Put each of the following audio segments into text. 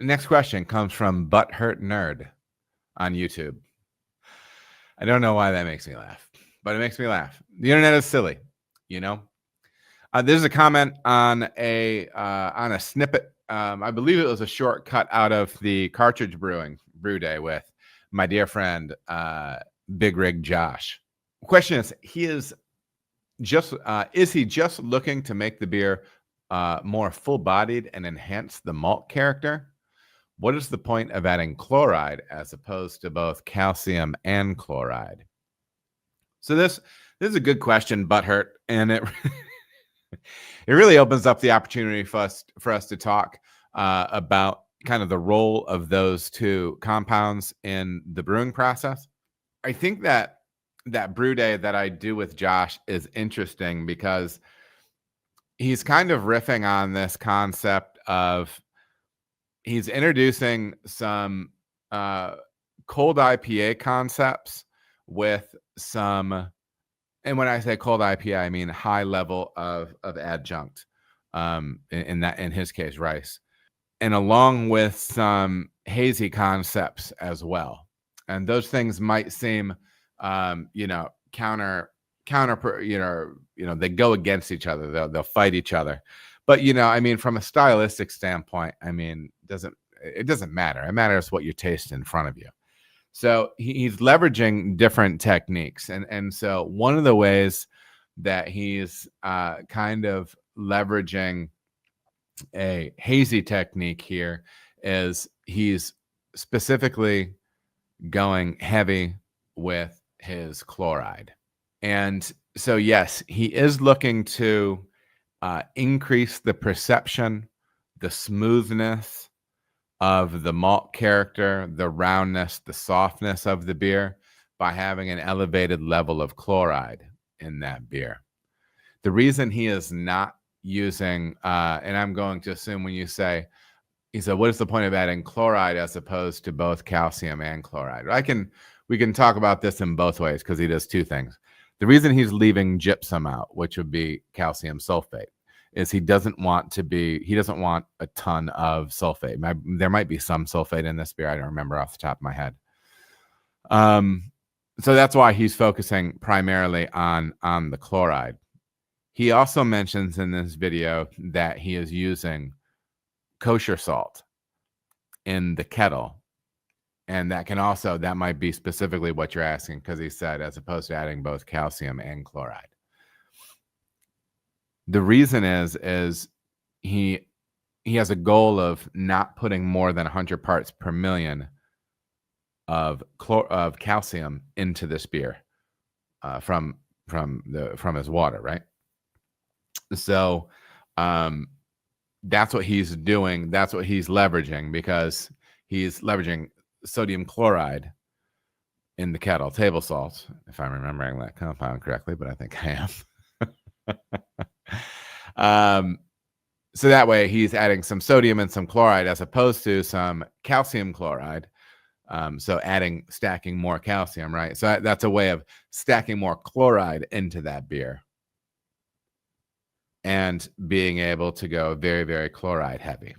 Next question comes from Butthurt Nerd on YouTube. I don't know why that makes me laugh, but it makes me laugh. The internet is silly, you know. There's a comment on a snippet. I believe it was a short cut out of the Cartridge Brewing Brew Day with my dear friend Big Rig Josh. Question is, is he just looking to make the beer more full-bodied and enhance the malt character? What is the point of adding chloride as opposed to both calcium and chloride? So this is a good question, Butthurt, and it it really opens up the opportunity for us to talk about kind of the role of those two compounds in the brewing process. I think that brew day that I do with Josh is interesting because he's kind of riffing on this concept of he's introducing some cold IPA concepts with some, and when I say cold IPA, I mean high level of adjunct, in his case, rice, and along with some hazy concepts as well. And those things might seem, counter, they go against each other. They'll fight each other. But, I mean, from a stylistic standpoint, I mean, it doesn't matter. It matters what you taste in front of you. So he's leveraging different techniques. And so one of the ways that he's kind of leveraging a hazy technique here is he's specifically going heavy with his chloride. And so, yes, he is looking to increase the perception, the smoothness of the malt character, the roundness, the softness of the beer by having an elevated level of chloride in that beer. The reason he is not using, and I'm going to assume when you say, he said, what is the point of adding chloride as opposed to both calcium and chloride? We can talk about this in both ways because he does two things. The reason he's leaving gypsum out, which would be calcium sulfate, is he doesn't want a ton of sulfate. There might be some sulfate in this beer. I don't remember off the top of my head. So that's why he's focusing primarily on the chloride. He also mentions in this video that he is using kosher salt in the kettle. And that might be specifically what you're asking, because he said, as opposed to adding both calcium and chloride. The reason is he has a goal of not putting more than 100 parts per million of calcium into this beer from his water, right? So that's what he's doing. That's what he's leveraging, because he's leveraging sodium chloride in the kettle, table salt, if I'm remembering that compound correctly, but I think I am. So that way he's adding some sodium and some chloride as opposed to some calcium chloride. So stacking more calcium, right? So that's a way of stacking more chloride into that beer and being able to go very, very chloride heavy.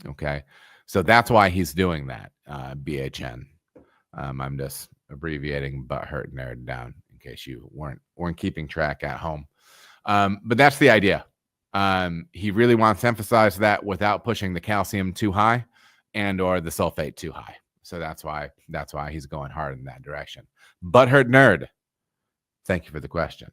Okay. So that's why he's doing that, BHN. I'm just abbreviating Butthurt Nerd down in case you weren't keeping track at home. But that's the idea. He really wants to emphasize that without pushing the calcium too high and or the sulfate too high. So that's why he's going hard in that direction. Butthurt Nerd, thank you for the question.